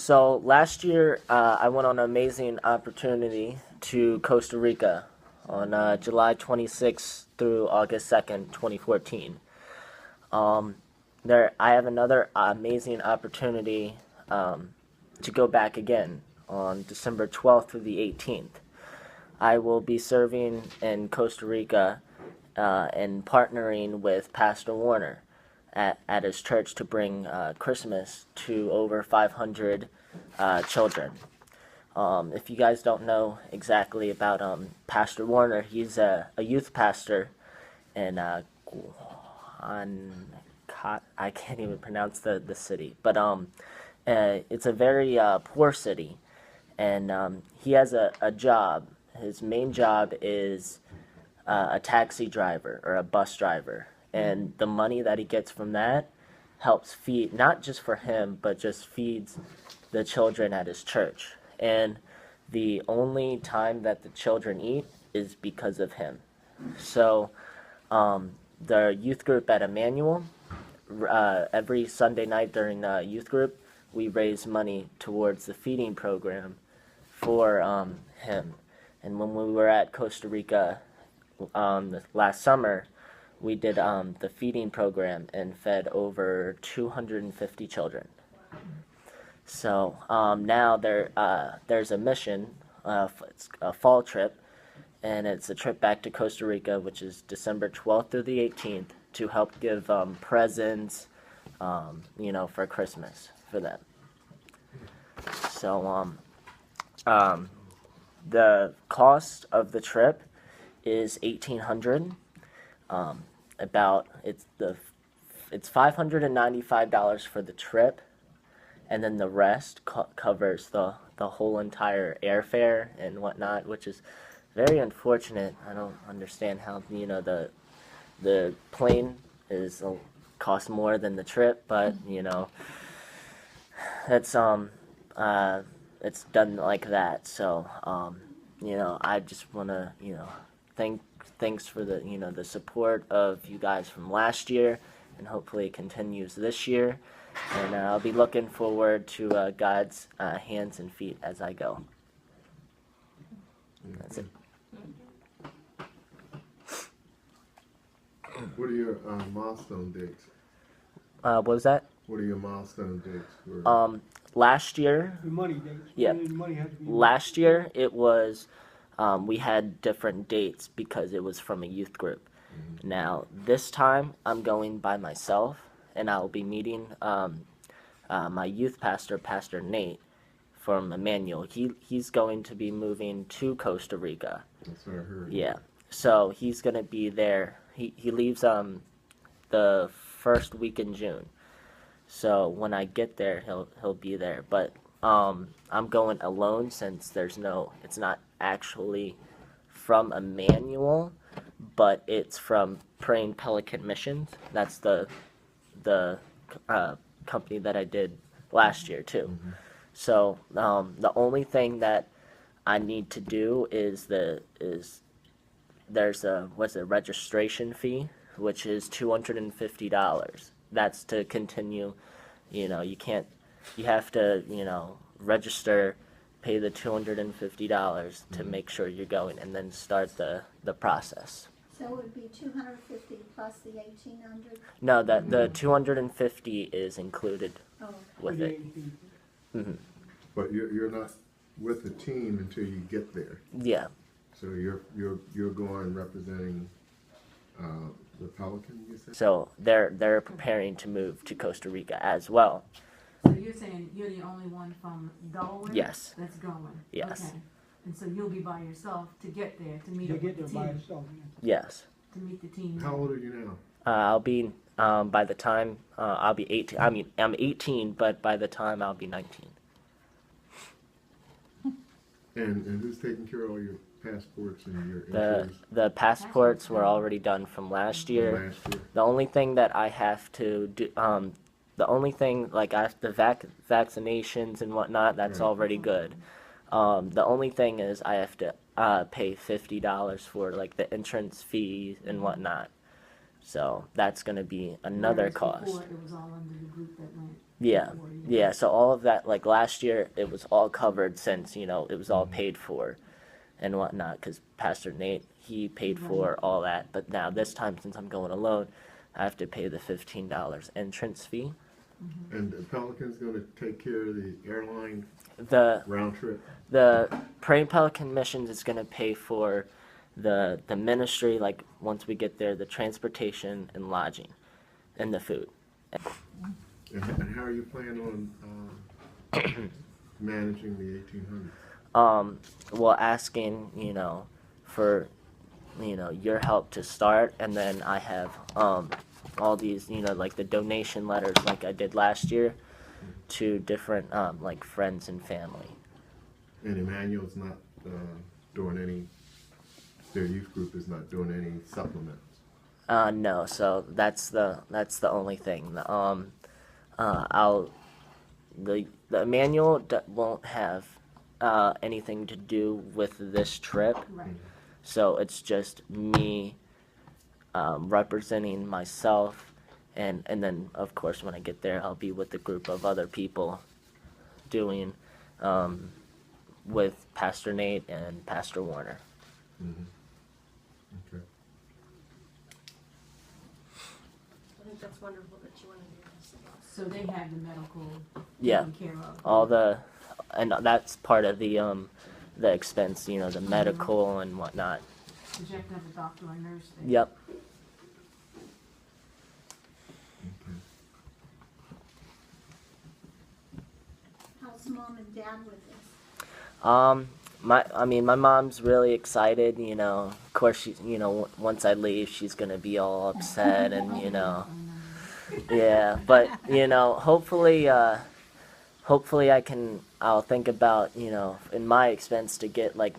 So last year, I went on an amazing opportunity to Costa Rica on July 26th through August 2nd, 2014. I have another amazing opportunity to go back again on December 12th through the 18th. I will be serving in Costa Rica and partnering with Pastor Warner at his church to bring Christmas to over 500 children. If you guys don't know exactly about Pastor Warner, he's a youth pastor in I can't even pronounce the city, but it's a very poor city, and he has a job. His main job is a taxi driver or a bus driver, and the money that he gets from that helps feed, not just for him, but just feeds the children at his church. And the only time that the children eat is because of him. So the youth group at Emmanuel, every Sunday night during the youth group, we raise money towards the feeding program for him. And when we were at Costa Rica last summer, we did the feeding program and fed over 250 children. So now there's a mission, it's a fall trip, and it's a trip back to Costa Rica, which is December 12th through the 18th, to help give presents, for Christmas for them. So the cost of the trip is $1,800. It's $595 for the trip, and then the rest covers the whole entire airfare and whatnot, which is very unfortunate. I don't understand how the plane costs more than the trip, but it's done like that. So I just want to thanks for the support of you guys from last year, and hopefully it continues this year. And I'll be looking forward to God's hands and feet as I go. That's it. What are your milestone dates? What was that? What are your milestone dates? Last year. Money dates. Yeah. Money has to be Last year it was. We had different dates because it was from a youth group. Mm-hmm. Now this time I'm going by myself, and I'll be meeting my youth pastor, Pastor Nate, from Emmanuel. He's going to be moving to Costa Rica. That's what I heard. Yeah. So he's going to be there. He leaves the first week in June. So when I get there, he'll be there. But I'm going alone since it's not actually from Emmanuel, but it's from Praying Pelican Missions. That's the company that I did last year too. Mm-hmm. So the only thing that I need to do is there's a registration fee, which is $250. That's to continue. You have to register, pay the $250 to make sure you're going, and then start the process. So it would be $250 plus the $1,800? No, the $250 is included with it. Mm-hmm. But you're not with the team until you get there. Yeah. So you're going representing the Pelican, you said? So they're preparing to move to Costa Rica as well. So you're saying you're the only one from Delaware? Yes. That's going? Yes. Okay. And so you'll be by yourself to get there, to meet to up get with there the by team? yourself. Yes. To meet the team? How old are you now? I'll be by the time I'll be 18. I mean, I'm 18, but by the time I'll be 19. And who's taking care of all your passports and your insurance? The passports were already done from last year. The only thing that I have to do, the only thing like the vaccinations and whatnot, that's already good. The only thing is I have to pay $50 for like the entrance fees and whatnot. So that's going to be another Whereas cost. Before it was all under the group that went. Yeah, before, yeah. So all of that, like last year, it was all covered since it was all paid for, and whatnot. Because Pastor Nate he paid for all that, but now this time since I'm going alone, I have to pay the $15 entrance fee. And the Pelican's gonna take care of the airline The round trip? the Praying Pelican Missions is gonna pay for the ministry. Like once we get there, the transportation and lodging, and the food. And how are you planning on managing the 1800s? Well, asking, for, your help to start, and then I have, all these, like the donation letters like I did last year to different, like friends and family. And Emmanuel's not doing any, their youth group is not doing any supplements. No, so that's the only thing. The manual won't have anything to do with this trip. Right. So it's just me representing myself, and then of course when I get there, I'll be with a group of other people doing with Pastor Nate and Pastor Warner. Okay. I think that's wonderful that you want to do this. So they have the medical Yeah, taken care of. and that's part of the expense, the medical and whatnot. Did you have to have a doctor or nurse there? Yep. Okay. How's mom and dad with this? My mom's really excited, of course she's, once I leave, she's gonna be all upset and, yeah, but, hopefully I'll think about, in my expense to get like,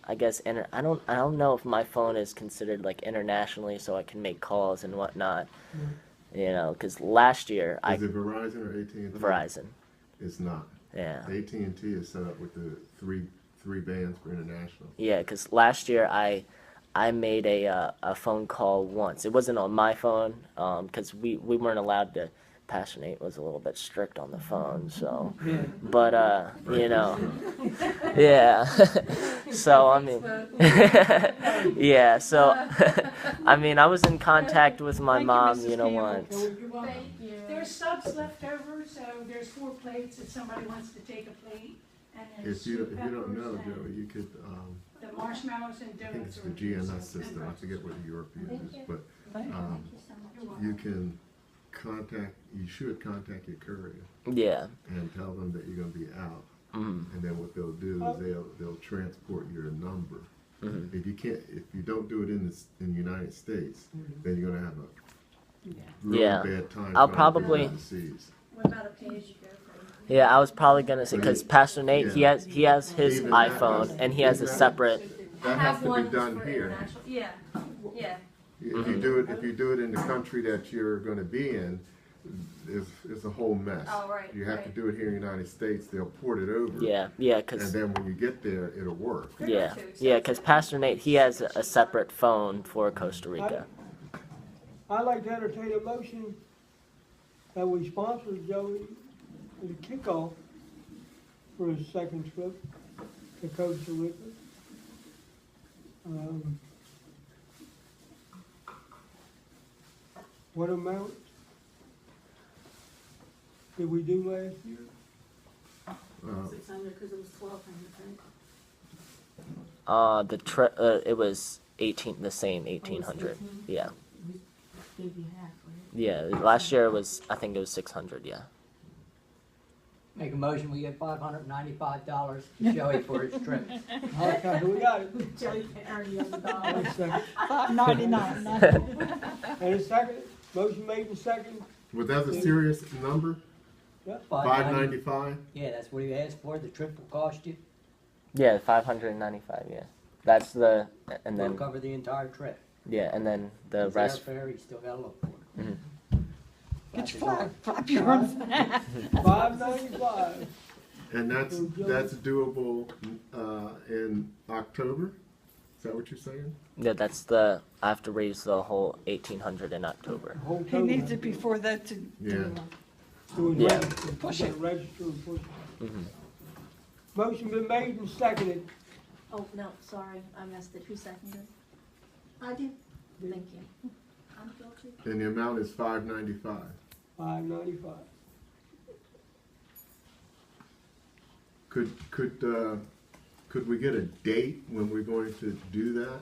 I guess, I don't know if my phone is considered like internationally, so I can make calls and whatnot, because last year Is it Verizon or AT&T? Verizon, It's not. yeah. AT&T is set up with the three bands for international. Yeah, because last year I made a phone call once. It wasn't on my phone because we weren't allowed to. Pastor Nate was a little bit strict on the phone, so. But yeah. So I mean, yeah. So I mean, I was in contact with my mom, once. Thank you. There's subs left over, so there's 4 plates if somebody wants to take a plate. And then If you sweet don't know, peppers Joey, you could, and the marshmallows and I think donuts. it's are the GNS included. system, I forget what Europe uses, but Thank you so much. you can you should contact your courier Yeah. and tell them that you're gonna be out. Mm. And then what they'll do is they'll transport your number. Mhm. If you don't do it in the United States, then you're gonna have a really Yeah. bad time. I'll trying to get probably- it overseas. What about a pay-as-you-go fee? Yeah, I was probably gonna say because Pastor Nate he Yeah. has his Even that iPhone does- and he has a even that- separate. That has to be done for here. international- Yeah, yeah. If you do it in the country that you're gonna be in, it's a whole mess. Oh, right, You have to right. do it here in the United States, they'll port it over. Yeah, And because then when you get there, it'll work. yeah, because Pastor Nate he has a separate phone for Costa Rica. I'd like to entertain a motion that we sponsor Joey the kickoff for his second trip to Costa Rica. What amount did we do last year? 600 because it was 1,200, right? The it was the same 1800. Yeah, We gave you half, right? yeah. Last year I think it was 600. Yeah. Make a motion, we get $595 to Joey for his trip. Okay, we got it. Joey can earn you $1. And a second. $5.99. And a second, motion made and second. Was that a serious number? Yeah. $595? Yeah, that's what he asked for, the trip will cost you, Yeah, 595. Yeah, that's the and we'll then cover the entire trip. yeah, and then the His rest. airfare, you still gotta look for it. Mhm. Get your flag, flap your arms. $595. And that's doable in October? Is that what you're saying? Yeah, that's I have to raise the whole 1800 in October. Whole He needs total. it before that to. Yeah. So it's Yeah. registered. Push You it. gotta register and push it. Mhm. Motion been made and seconded. Oh, no, sorry, I missed it. Who seconded? I did, Thank you. I'm guilty. And the amount is $595. $5.95. Could we get a date when we're going to do that?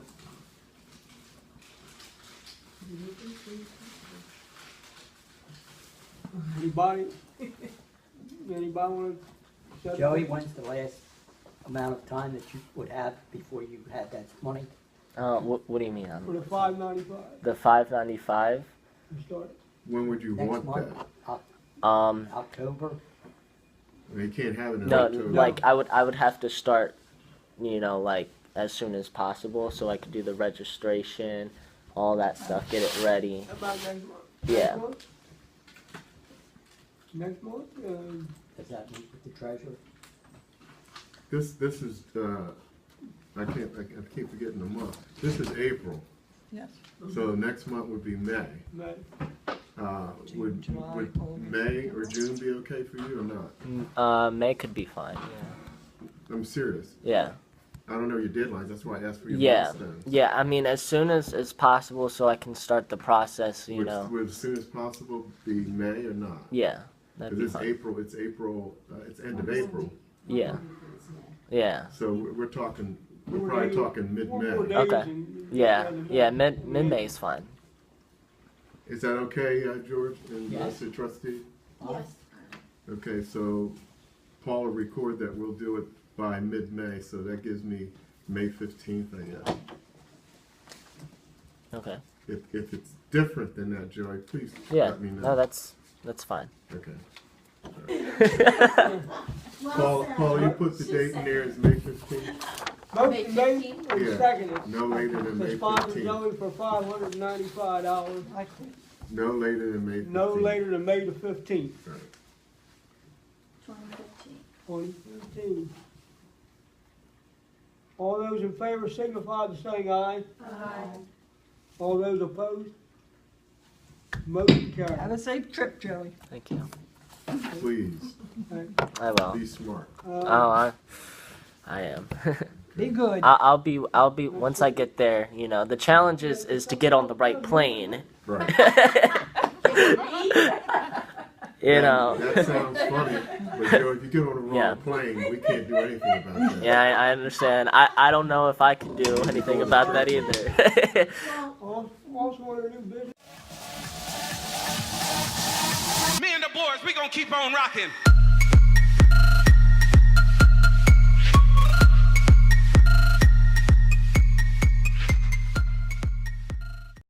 Anybody wanna? set Joey, up? when's the last amount of time that you would have before you had that money? What do you mean? For the $5.95, The $5.95. we started. When would you Next want month? that? October? You can't have it in No, October. like I would have to start, like as soon as possible, so I could do the registration, all that stuff, get it ready. How about next month? Yeah. Next month? Next month, Does that meet with the treasurer? This is, I keep forgetting the month. This is April, Yes. so next month would be May. May. Would July, August. May or June be okay for you or not? May could be fine. Yeah. I'm serious. Yeah. I don't know your deadlines, that's why I asked for your Yeah. milestones. Yeah. I mean, as soon as possible, so I can start the process. You know. Would as soon as possible be May or not? Yeah. That'd be Because fine. it's April, it's end of April. Yeah. Yeah. So we're talking, we're 4 probably days- talking 4 mid-May. days Okay. and- Yeah. and- Yeah. Mid May is fine. Is that okay, George and Yes. Mr. Trustee? Yes. Okay, so Paul will record that we'll do it by mid-May, so that gives me May 15th, I guess. Okay. If it's different than that, Joey, please Yeah. let me know. No, that's fine. Okay. Well Paul, you said. put the date in there as May 15th? Motion made and Yeah. seconded. No later than To May sponsor 15th. Joey for $595, No later than May 15th. no later than May the 15th, Right. 2015. 2015. All those in favor signify by saying aye. Aye. All those opposed? Motion Have carried. a safe trip, Joey. Thank you. Please, I will. be smart. Oh, I am. Be good. I'll be once I get there. The challenge is to get on the right plane. Right. That sounds funny, but Joe, if you get on the wrong Yeah. plane, we can't do anything about that. Yeah, I understand. I don't know if I can do anything about that either. Also want to do business. Me and the boys, we gonna keep on rocking.